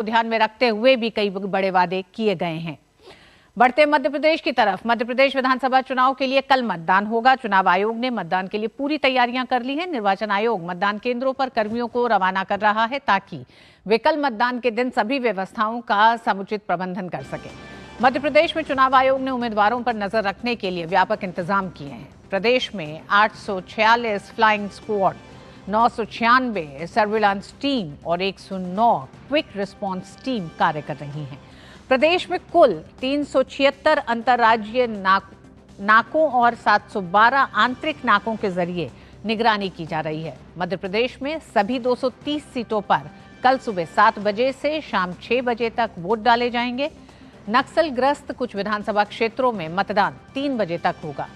ध्यान में रखते हुए भी कई बड़े वादे किए गए हैं। बढ़ते मध्य प्रदेश की तरफ, मध्य प्रदेश विधानसभा चुनाव के लिए कल मतदान होगा। चुनाव आयोग ने मतदान के लिए पूरी तैयारियां कर ली हैं। निर्वाचन आयोग मतदान केंद्रों पर कर्मियों को रवाना कर रहा है ताकि वे कल मतदान के दिन सभी व्यवस्थाओं का समुचित प्रबंधन कर सके। मध्य प्रदेश में चुनाव आयोग ने उम्मीदवारों पर नजर रखने के लिए व्यापक इंतजाम किए हैं। प्रदेश में 846 फ्लाइंग स्क्वाड, 996 सर्विलांस टीम और 109 क्विक रिस्पांस टीम कार्य कर रही हैं। प्रदेश में कुल 376 अंतर्राज्यीय नाकों और 712 आंतरिक नाकों के जरिए निगरानी की जा रही है। मध्य प्रदेश में सभी 230 सीटों पर कल सुबह 7 बजे से शाम 6 बजे तक वोट डाले जाएंगे। नक्सल ग्रस्त कुछ विधानसभा क्षेत्रों में मतदान 3 बजे तक होगा।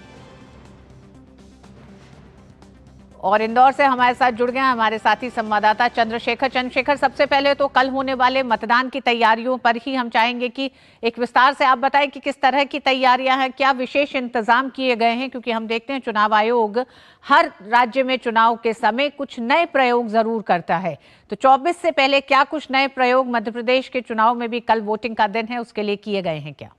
और इंदौर से हमारे साथ जुड़ गए हमारे साथी संवाददाता चंद्रशेखर। सबसे पहले तो कल होने वाले मतदान की तैयारियों पर ही हम चाहेंगे कि एक विस्तार से आप बताएं कि किस तरह की तैयारियां हैं, क्या विशेष इंतजाम किए गए हैं, क्योंकि हम देखते हैं चुनाव आयोग हर राज्य में चुनाव के समय कुछ नए प्रयोग जरूर करता है। तो 24 से पहले क्या कुछ नए प्रयोग मध्य प्रदेश के चुनाव में भी कल वोटिंग का दिन है उसके लिए किए गए हैं क्या?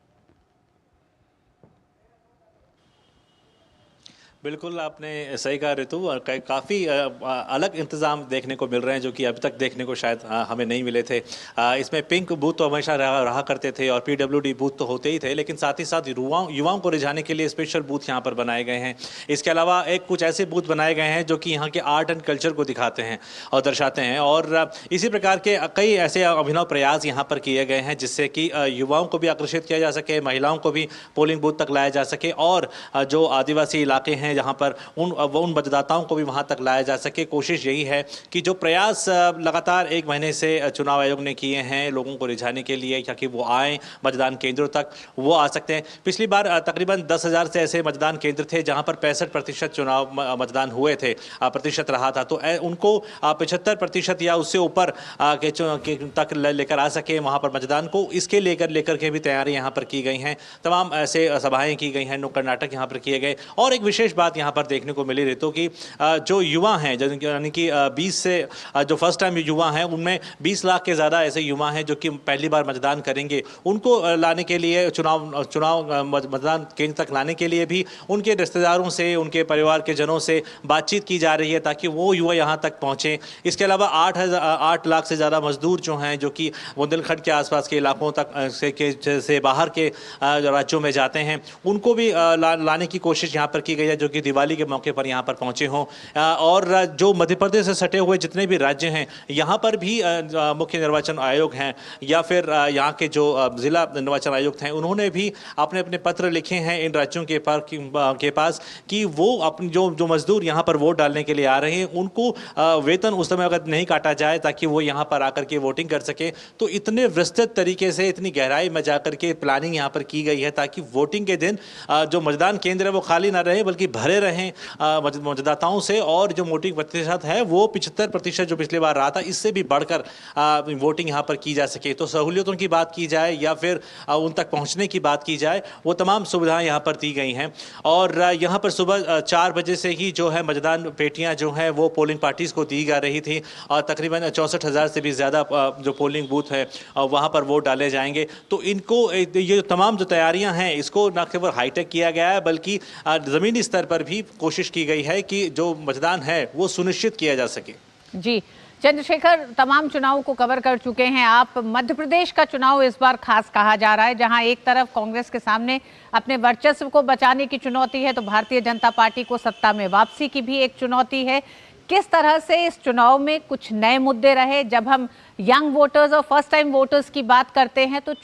बिल्कुल, आपने सही कहा ऋतु। और काफ़ी अलग इंतज़ाम देखने को मिल रहे हैं जो कि अभी तक देखने को शायद हमें नहीं मिले थे। इसमें पिंक बूथ तो हमेशा रहा करते थे और पीडब्ल्यूडी बूथ तो होते ही थे, लेकिन साथ ही साथ युवाओं को रिझाने के लिए स्पेशल बूथ यहाँ पर बनाए गए हैं। इसके अलावा कुछ ऐसे बूथ बनाए गए हैं जो कि यहाँ के आर्ट एंड कल्चर को दिखाते हैं और दर्शाते हैं। और इसी प्रकार के कई ऐसे अभिनव प्रयास यहाँ पर किए गए हैं जिससे कि युवाओं को भी आकर्षित किया जा सके, महिलाओं को भी पोलिंग बूथ तक लाया जा सके और जो आदिवासी इलाके हैं जहां पर उन मतदाताओं को भी वहां तक लाया जा सके। कोशिश यही है कि जो प्रयास लगातार 1 महीने से चुनाव आयोग ने किए हैं लोगों को रिझाने के लिए ताकि वो आए मतदान केंद्रों तक, वो आ सकते हैं। पिछली बार तकरीबन 10,000 से ऐसे मतदान केंद्र थे जहां पर 65% चुनाव मतदान हुए थे, प्रतिशत रहा था। तो उनको 75% या उससे ऊपर तक लेकर आ सके वहां पर मतदान को, इसके लेकर के भी तैयारी यहाँ पर की गई हैं। तमाम ऐसे सभाएं की गई हैं, नुक्कड़ नाटक यहाँ पर किए गए। और एक विशेष बात यहाँ पर देखने को मिली ऋतु की, जो युवा हैं यानी कि 20 से जो फर्स्ट टाइम युवा हैं उनमें 20 लाख के ज़्यादा ऐसे युवा हैं जो कि पहली बार मतदान करेंगे। उनको लाने के लिए चुनाव मतदान केंद्र तक लाने के लिए भी उनके रिश्तेदारों से, उनके परिवार के जनों से बातचीत की जा रही है ताकि वो युवा यहाँ तक पहुँचें। इसके अलावा 8 लाख से ज़्यादा मजदूर जो हैं जो कि बुंदेलखंड के आसपास के इलाकों तक से बाहर के राज्यों में जाते हैं, उनको भी लाने की कोशिश यहाँ पर की गई है जो कि दिवाली के मौके पर यहाँ पर पहुँचे हों। और जो मध्य प्रदेश से सटे हुए जितने भी राज्य हैं यहाँ पर भी मुख्य निर्वाचन आयोग हैं या फिर यहाँ के जो जिला निर्वाचन आयुक्त हैं उन्होंने भी अपने अपने पत्र लिखे हैं इन राज्यों के पास कि वो अपने जो मजदूर यहाँ पर वोट डालने के लिए आ रहे हैं उनको वेतन उस समय अगर नहीं काटा जाए ताकि वो यहाँ पर आकर के वोटिंग कर सके। तो इतने विस्तृत तरीके से, इतनी गहराई में जाकर के प्लानिंग यहाँ पर की गई है ताकि वोटिंग के दिन जो मतदान केंद्र है वो खाली ना रहे बल्कि भरे रहें मतदाताओं से। और जो वोटिंग प्रतिशत है वो 75% जो पिछली बार रहा था इससे भी बढ़कर वोटिंग यहाँ पर की जा सके। तो सहूलियतों की बात की जाए या फिर उन तक पहुँचने की बात की जाए, वो तमाम सुविधाएं यहाँ पर दी गई हैं। और यहाँ पर सुबह 4 बजे से ही जो है मतदान पेटियाँ जो हैं वो पोलिंग पार्टीज़ को दी जा रही थी और तकरीबन 64,000 से भी ज़्यादा जो पोलिंग बूथ है वहाँ पर वोट डाले जाएंगे। तो इनको ये तमाम जो तैयारियाँ हैं इसको न केवल हाईटेक किया गया है बल्कि ज़मीनी स्तर पर भी कोशिश की गई है कि जो मतदान है वो सुनिश्चित किया जा सके। जी चंद्रशेखर, तमाम चुनाव को कवर कर चुके हैं आप। मध्य प्रदेश का चुनाव इस बार खास कहा जा रहा है, जहां एक तरफ कांग्रेस के सामने अपने वर्चस्व को बचाने की चुनौती है तो भारतीय जनता पार्टी को सत्ता में वापसी की भी एक चुनौती है। किस तरह से इस चुनाव में कुछ नए मुद्दे रहे? जब हम यंग वोटर्स और फर्स्ट टाइम वोटर्स की बात करते हैं तो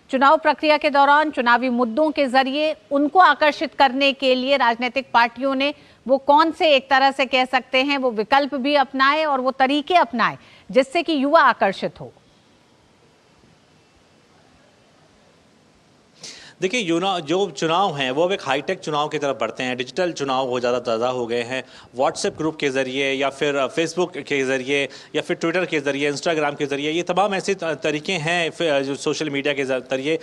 चुनाव प्रक्रिया के दौरान चुनावी मुद्दों के जरिए उनको आकर्षित करने के लिए राजनीतिक पार्टियों ने वो कौन से, एक तरह से कह सकते हैं, वो विकल्प भी अपनाए और वो तरीके अपनाए जिससे कि युवा आकर्षित हो? देखिए जो चुनाव हैं वो अब एक हाईटेक चुनाव की तरफ बढ़ते हैं, डिजिटल चुनाव हो ज़्यादा हो गए हैं। व्हाट्सएप ग्रुप के ज़रिए या फिर फेसबुक के ज़रिए या फिर ट्विटर के ज़रिए, इंस्टाग्राम के ज़रिए, ये तमाम ऐसे तरीके हैं जो सोशल मीडिया के ज़रिए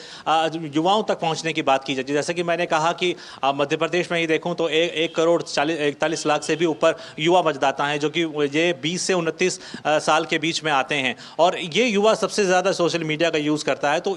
युवाओं तक पहुंचने की बात की जाती है। जैसे कि मैंने कहा कि मध्य प्रदेश में ही देखूं तो 1,41 लाख से भी ऊपर युवा मतदाता हैं, जो कि ये 20 से 29 साल के बीच में आते हैं, और ये युवा सबसे ज़्यादा सोशल मीडिया का यूज़ करता है। तो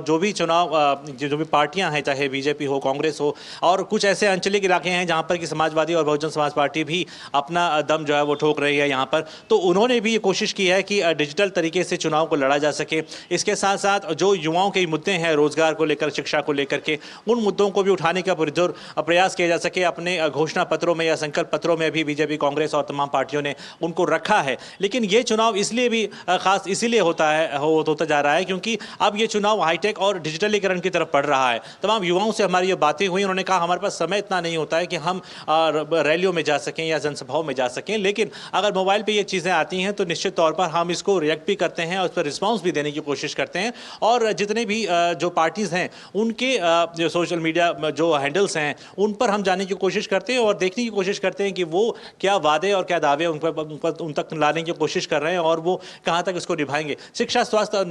जो भी चुनाव जो भी पार्टियां हैं, चाहे बीजेपी हो, कांग्रेस हो, और कुछ ऐसे आंचलिक इलाके हैं जहां पर कि समाजवादी और बहुजन समाज पार्टी भी अपना दम जो है वो ठोक रही है यहाँ पर, तो उन्होंने भी ये कोशिश की है कि डिजिटल तरीके से चुनाव को लड़ा जा सके। इसके साथ साथ जो युवाओं के मुद्दे हैं, रोजगार को लेकर, शिक्षा को लेकर के, उन मुद्दों को भी उठाने का पुरजोर प्रयास किया जा सके। अपने घोषणा पत्रों में या संकल्प पत्रों में भी बीजेपी, कांग्रेस और तमाम पार्टियों ने उनको रखा है। लेकिन ये चुनाव इसलिए भी खास इसीलिए होता जा रहा है क्योंकि अब ये चुनाव हाईटेक और डिजिटलीकरण की तरफ बढ़ रहा है। तमाम युवाओं से हमारी ये बातें हुई, उन्होंने कहा हमारे पास समय इतना नहीं होता है कि हम रैलियों में जा सकें या जनसभाओं में जा सकें, लेकिन अगर मोबाइल पे ये चीज़ें आती हैं तो निश्चित तौर पर हम इसको रिएक्ट भी करते हैं और उस पर रिस्पॉन्स भी देने की कोशिश करते हैं। और जितने भी जो पार्टीज़ हैं उनके जो सोशल मीडिया जो हैंडल्स हैं उन पर हम जाने की कोशिश करते हैं और देखने की कोशिश करते हैं कि वो क्या वादे और क्या दावे उन तक लाने की कोशिश कर रहे हैं और वो कहाँ तक इसको निभाएंगे। शिक्षा, स्वास्थ्य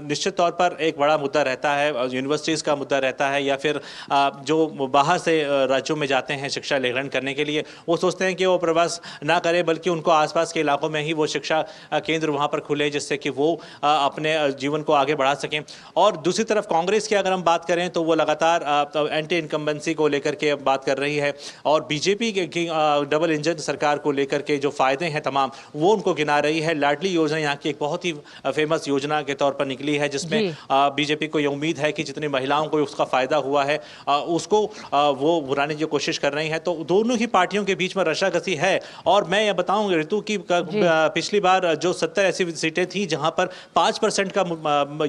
निश्चित तौर पर एक बड़ा मुद्दा रहता है, यूनिवर्सिटीज़ का मुद्दा रहता है, या फिर जो बाहर से राज्यों में जाते हैं शिक्षा ग्रहण करने के लिए, वो सोचते हैं कि वो प्रवास ना करें बल्कि उनको आसपास के इलाकों में ही वो शिक्षा केंद्र वहाँ पर खुले, जिससे कि वो अपने जीवन को आगे बढ़ा सकें। और दूसरी तरफ कांग्रेस की अगर हम बात करें तो वो लगातार एंटी इनकम्बेंसी को लेकर के बात कर रही है, और बीजेपी की डबल इंजन सरकार को लेकर के जो फायदे हैं तमाम वो उनको गिना रही है। लाडली योजना यहाँ की एक बहुत ही फेमस योजना के तौर पर निकली है, जिसमें बीजेपी को ये उम्मीद है कि जितनी महिलाओं को उसका फायदा हुआ है उसको वो बुलाने की कोशिश कर रही है। तो दोनों ही पार्टियों के बीच में रशाकसी है। और मैं ये बताऊं ऋतु की पिछली बार जो 70 ऐसी सीटें थी जहां पर 5% का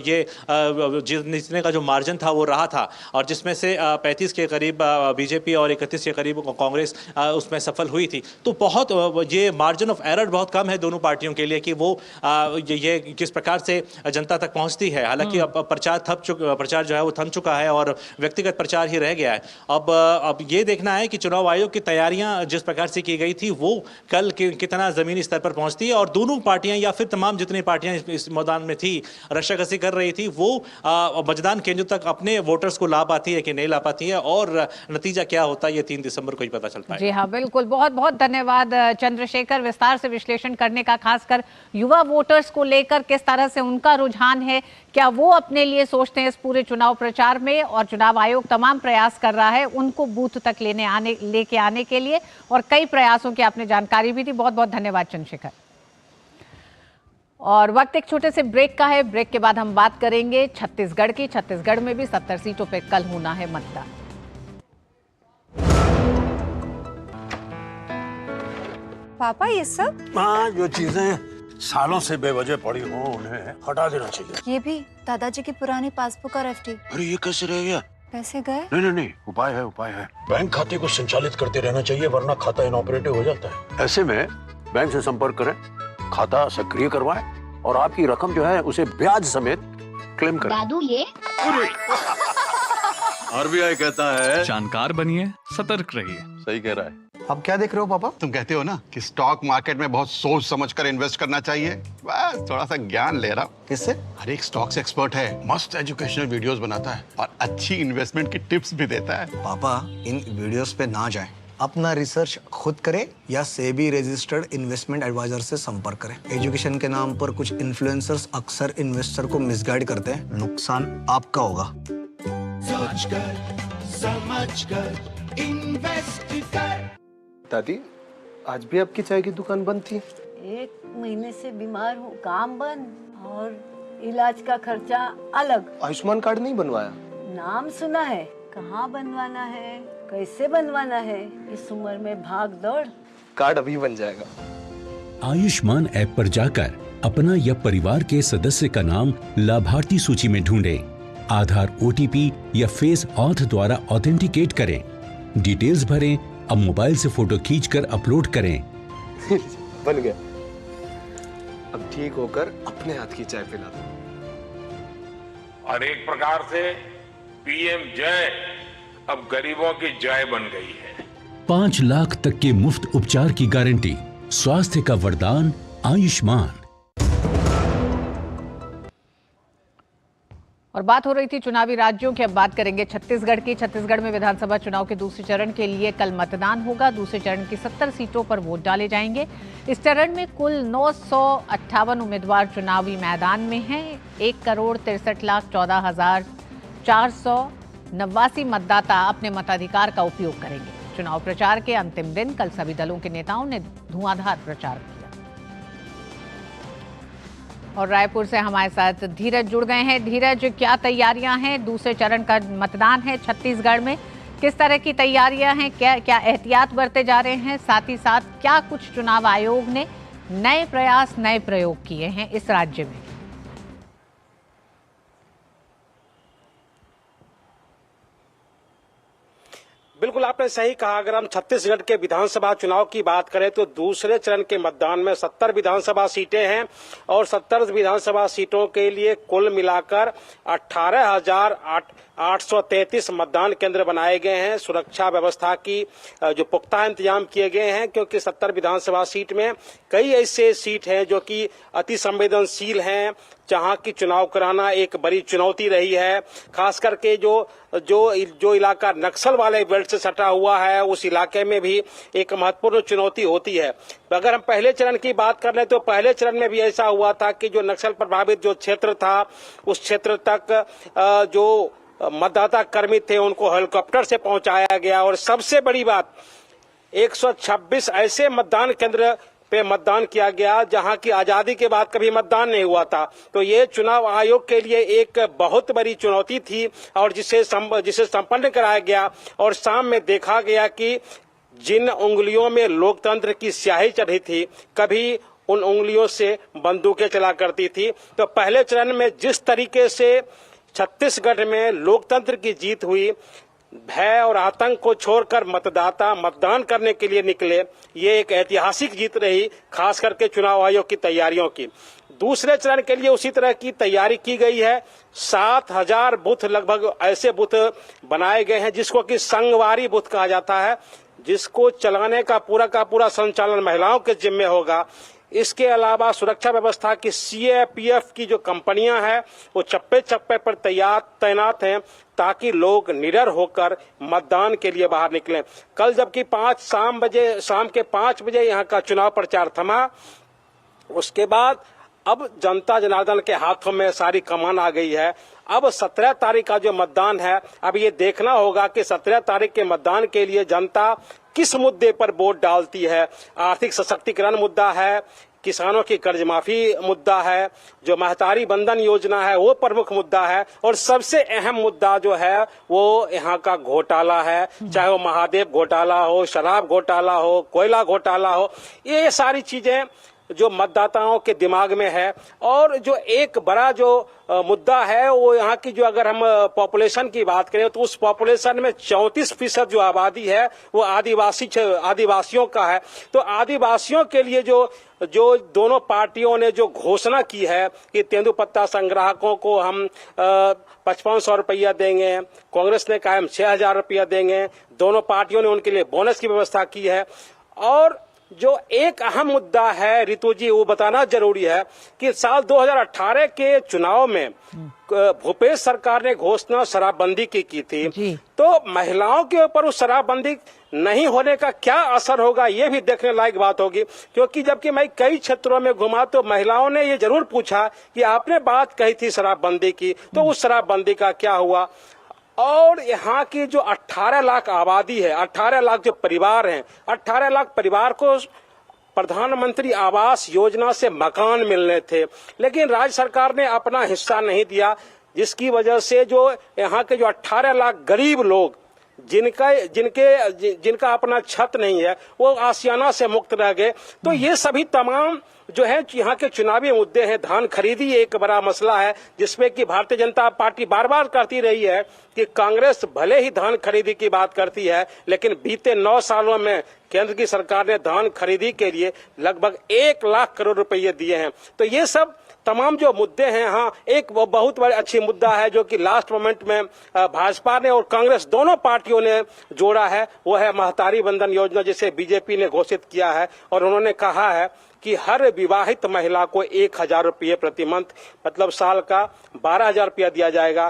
ये जीतने का जो मार्जिन था वो रहा था, और जिसमें से 35 के करीब बीजेपी और 31 के करीब कांग्रेस उसमें सफल हुई थी। तो बहुत ये मार्जिन ऑफ एरर बहुत कम है दोनों पार्टियों के लिए कि वो ये किस प्रकार से जनता तक पहुंचती है। हालांकि अब प्रचार जो है वो थम चुका है और व्यक्तिगत प्रचार ही रह गया है। अब ये देखना है कि चुनाव आयोग की तैयारियां जिस प्रकार से की गई थी वो कल कितना जमीनी स्तर पर पहुंचती है, और दोनों पार्टियां या फिर तमाम जितनी पार्टियां इस मैदान में थी, रशाकसी कर रही थी, वो मतदान केंद्र तक अपने वोटर्स को ला पाती है कि नहीं ला पाती है, और नतीजा क्या होता है ये 3 दिसंबर को ही पता चलता है। जी हाँ, बिल्कुल। बहुत बहुत धन्यवाद चंद्रशेखर, विस्तार से विश्लेषण करने का, खासकर युवा वोटर्स को लेकर किस तरह से उनका रुझान है, क्या वो अपने लिए सोचते हैं इस पूरे चुनाव प्रचार में, और चुनाव आयोग तमाम प्रयास कर रहा है उनको बूथ तक लेके आने के लिए, और कई प्रयासों की आपने जानकारी भी दी। बहुत बहुत धन्यवाद चंद्रशेखर। और वक्त एक छोटे से ब्रेक का है। ब्रेक के बाद हम बात करेंगे छत्तीसगढ़ की। छत्तीसगढ़ में भी 70 सीटों पर कल होना है मतदान। पापा ये सब? हाँ, जो चीजें सालों से बेवजह पड़ी हो उन्हें हटा देना चाहिए। ये भी दादाजी की पुरानी पासबुक और एफडी। अरे ये कैसे रह गया? पैसे गए? नहीं, उपाय है। बैंक खाते को संचालित करते रहना चाहिए, वरना खाता इनऑपरेटिव हो जाता है। ऐसे में बैंक से संपर्क करें, खाता सक्रिय करवाएं और आपकी रकम जो है उसे ब्याज समेत क्लेम करें। दादू ये आरबीआई कहता है जानकार बनिए, सतर्क रहिए। सही कह रहा है। अब क्या देख रहे हो पापा? तुम कहते हो ना कि स्टॉक मार्केट में बहुत सोच समझकर इन्वेस्ट करना चाहिए। बस थोड़ा सा ज्ञान ले रहा हूं। किससे? हर एक स्टॉक्स एक्सपर्ट है, मस्त एजुकेशनल वीडियोस बनाता है और अच्छी इन्वेस्टमेंट की टिप्स भी देता है। पापा इन वीडियोस पे ना जाएं, अपना रिसर्च खुद करें या सेबी रजिस्टर्ड इन्वेस्टमेंट एडवाइजर से संपर्क करें। एजुकेशन के नाम पर कुछ इन्फ्लुएंसर्स अक्सर इन्वेस्टर को मिसगाइड करते हैं, नुकसान आपका होगा। दादी, आज भी आपकी चाय की दुकान बंद थी? 1 महीने से बीमार हूँ, काम बंद और इलाज का खर्चा अलग। आयुष्मान कार्ड नहीं बनवाया? नाम सुना है, कहाँ बनवाना है, कैसे बनवाना है, इस उम्र में भाग दौड़। कार्ड अभी बन जाएगा। आयुष्मान ऐप पर जाकर अपना या परिवार के सदस्य का नाम लाभार्थी सूची में ढूंढें, आधार, ओटीपी या फेस ऑथ द्वारा ऑथेंटिकेट करें, डिटेल्स भरें। अब मोबाइल से फोटो खींचकर अपलोड करें। बन गया। अब ठीक होकर अपने हाथ की चाय पिला दो। और एक प्रकार से पीएम जय अब गरीबों की जय बन गई है। 5 लाख तक के मुफ्त उपचार की गारंटी, स्वास्थ्य का वरदान आयुष्मान। और बात हो रही थी चुनावी राज्यों की, अब बात करेंगे छत्तीसगढ़ की। छत्तीसगढ़ में विधानसभा चुनाव के दूसरे चरण के लिए कल मतदान होगा। दूसरे चरण की 70 सीटों पर वोट डाले जाएंगे। इस चरण में कुल 958 उम्मीदवार चुनावी मैदान में हैं। 1,63,14,489 मतदाता अपने मताधिकार का उपयोग करेंगे। चुनाव प्रचार के अंतिम दिन कल सभी दलों के नेताओं ने धुआंधार प्रचार किया। और रायपुर से हमारे साथ धीरज जुड़ गए हैं। धीरज, क्या तैयारियां हैं? दूसरे चरण का मतदान है छत्तीसगढ़ में, किस तरह की तैयारियां हैं? क्या एहतियात बरते जा रहे हैं? साथ ही साथ क्या कुछ चुनाव आयोग ने नए प्रयास, नए प्रयोग किए हैं इस राज्य में? बिल्कुल आपने सही कहा। अगर हम छत्तीसगढ़ के विधानसभा चुनाव की बात करें तो दूसरे चरण के मतदान में 70 विधानसभा सीटें हैं और 70 विधानसभा सीटों के लिए कुल मिलाकर 18,833 मतदान केंद्र बनाए गए हैं। सुरक्षा व्यवस्था की जो पुख्ता इंतजाम किए गए हैं, क्योंकि 70 विधानसभा सीट में कई ऐसे सीट हैं जो कि अति संवेदनशील हैं, जहां की चुनाव कराना एक बड़ी चुनौती रही है। खास करके जो इलाका नक्सल वाले बेल्ट से सटा हुआ है, उस इलाके में भी एक महत्वपूर्ण चुनौती होती है। अगर हम पहले चरण की बात कर लें तो पहले चरण में भी ऐसा हुआ था कि जो नक्सल प्रभावित जो क्षेत्र था, उस क्षेत्र तक जो मतदाता कर्मी थे उनको हेलीकॉप्टर से पहुंचाया गया। और सबसे बड़ी बात, 126 ऐसे मतदान केंद्र पे मतदान किया गया जहां की आजादी के बाद कभी मतदान नहीं हुआ था। तो ये चुनाव आयोग के लिए एक बहुत बड़ी चुनौती थी और जिसे संपन्न कराया गया। और शाम में देखा गया कि जिन उंगलियों में लोकतंत्र की स्याही चढ़ी थी, कभी उन उंगलियों से बंदूकें चला करती थी। तो पहले चरण में जिस तरीके से छत्तीसगढ़ में लोकतंत्र की जीत हुई, भय और आतंक को छोड़कर मतदाता मतदान करने के लिए निकले, ये एक ऐतिहासिक जीत रही, खास करके चुनाव आयोग की तैयारियों की। दूसरे चरण के लिए उसी तरह की तैयारी की गई है। 7,000 बूथ लगभग ऐसे बूथ बनाए गए हैं जिसको कि संगवारी बूथ कहा जाता है, जिसको चलाने का पूरा संचालन महिलाओं के जिम्मे होगा। इसके अलावा सुरक्षा व्यवस्था की CAPF की जो कंपनियां हैं वो चप्पे चप्पे पर तैनात हैं ताकि लोग निडर होकर मतदान के लिए बाहर निकलें। कल जबकि शाम के 5 बजे यहाँ का चुनाव प्रचार थमा, उसके बाद अब जनता जनार्दन के हाथों में सारी कमान आ गई है। अब 17 तारीख का जो मतदान है, अब ये देखना होगा कि 17 तारीख के मतदान के लिए जनता किस मुद्दे पर वोट डालती है। आर्थिक सशक्तिकरण मुद्दा है, किसानों की कर्ज माफी मुद्दा है, जो महतारी बंधन योजना है वो प्रमुख मुद्दा है, और सबसे अहम मुद्दा जो है वो यहाँ का घोटाला है। चाहे वो महादेव घोटाला हो, शराब घोटाला हो, कोयला घोटाला हो, ये सारी चीजें जो मतदाताओं के दिमाग में है। और जो एक बड़ा जो मुद्दा है वो यहाँ की, जो अगर हम पॉपुलेशन की बात करें तो उस पॉपुलेशन में 34% जो आबादी है वो आदिवासियों का है। तो आदिवासियों के लिए जो दोनों पार्टियों ने जो घोषणा की है कि तेंदुपत्ता संग्राहकों को हम 5500 रुपया देंगे, कांग्रेस ने कहा हम 6000 रुपया देंगे, दोनों पार्टियों ने उनके लिए बोनस की व्यवस्था की है। और जो एक अहम मुद्दा है ऋतु जी, वो बताना जरूरी है कि साल 2018 के चुनाव में भूपेश सरकार ने घोषणा शराबबंदी की थी। तो महिलाओं के ऊपर उस शराबबंदी नहीं होने का क्या असर होगा, ये भी देखने लायक बात होगी। क्योंकि जबकि मैं कई क्षेत्रों में घुमा तो महिलाओं ने ये जरूर पूछा कि आपने बात कही थी शराबबंदी की, तो उस शराबबंदी का क्या हुआ। और यहाँ की जो 18 लाख आबादी है, 18 लाख जो परिवार हैं, 18 लाख परिवार को प्रधानमंत्री आवास योजना से मकान मिलने थे, लेकिन राज्य सरकार ने अपना हिस्सा नहीं दिया, जिसकी वजह से जो यहाँ के जो 18 लाख गरीब लोग जिनका अपना छत नहीं है वो आशियाना से मुक्त रह गए। तो ये सभी तमाम जो है यहाँ के चुनावी मुद्दे हैं। धान खरीदी एक बड़ा मसला है जिसमें कि भारतीय जनता पार्टी बार बार कहती रही है कि कांग्रेस भले ही धान खरीदी की बात करती है, लेकिन बीते 9 सालों में केंद्र की सरकार ने धान खरीदी के लिए लगभग 1 लाख करोड़ रुपए दिए हैं। तो ये सब तमाम जो मुद्दे हैं, हाँ एक बहुत बड़ी अच्छी मुद्दा है जो कि लास्ट मोमेंट में भाजपा ने और कांग्रेस दोनों पार्टियों ने जोड़ा है, वो है महतारी बंधन योजना, जिसे बीजेपी ने घोषित किया है। और उन्होंने कहा है कि हर विवाहित महिला को 1,000 रुपये प्रति मंथ, मतलब साल का 12,000 रुपया दिया जाएगा।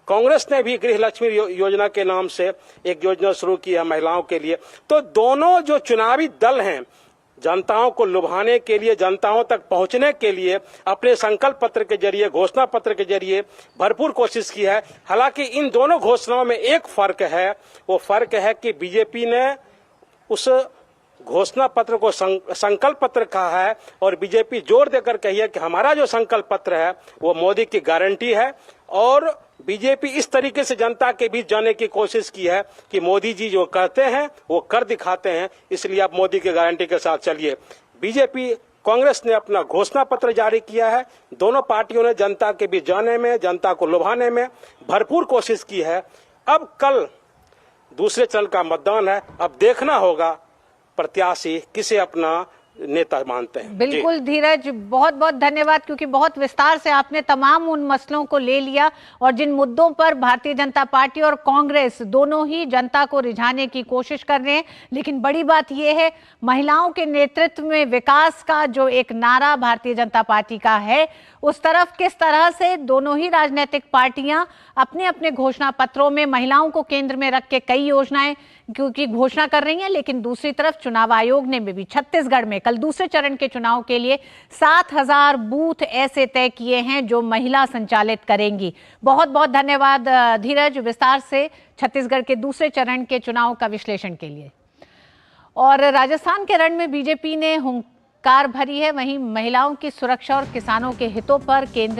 कांग्रेस ने भी गृह लक्ष्मी योजना के नाम से एक योजना शुरू की है महिलाओं के लिए। तो दोनों जो चुनावी दल हैं, जनताओं को लुभाने के लिए, जनताओं तक पहुंचने के लिए अपने संकल्प पत्र के जरिए, घोषणा पत्र के जरिए भरपूर कोशिश की है। हालांकि इन दोनों घोषणाओं में एक फर्क है, वो फर्क है कि बीजेपी ने उस घोषणा पत्र को संकल्प पत्र कहा है और बीजेपी जोर देकर कही है कि हमारा जो संकल्प पत्र है वो मोदी की गारंटी है। और बीजेपी इस तरीके से जनता के बीच जाने की कोशिश की है कि मोदी जी जो कहते हैं वो कर दिखाते हैं, इसलिए आप मोदी की गारंटी के साथ चलिए। बीजेपी कांग्रेस ने अपना घोषणा पत्र जारी किया है। दोनों पार्टियों ने जनता के बीच जाने में, जनता को लुभाने में भरपूर कोशिश की है। अब कल दूसरे चरण का मतदान है, अब देखना होगा प्रत्याशी किसे अपना नेता मानते हैं। बिल्कुल धीरज, बहुत बहुत धन्यवाद, क्योंकि बहुत विस्तार से आपने तमाम उन मसलों को ले लिया और जिन मुद्दों पर भारतीय जनता पार्टी और कांग्रेस दोनों ही जनता को रिझाने की कोशिश कर रहे हैं। लेकिन बड़ी बात यह है, महिलाओं के नेतृत्व में विकास का जो एक नारा भारतीय जनता पार्टी का है, उस तरफ किस तरह से दोनों ही राजनीतिक पार्टियां अपने अपने घोषणा पत्रों में महिलाओं को केंद्र में रख के कई योजनाएं क्योंकि घोषणा कर रही हैं। लेकिन दूसरी तरफ चुनाव आयोग ने भी छत्तीसगढ़ में कल दूसरे चरण के चुनाव के लिए 7,000 बूथ ऐसे तय किए हैं जो महिला संचालित करेंगी। बहुत बहुत धन्यवाद धीरज, विस्तार से छत्तीसगढ़ के दूसरे चरण के चुनाव का विश्लेषण के लिए। और राजस्थान के रण में बीजेपी ने हुंकार भरी है, वहीं महिलाओं की सुरक्षा और किसानों के हितों पर केंद्र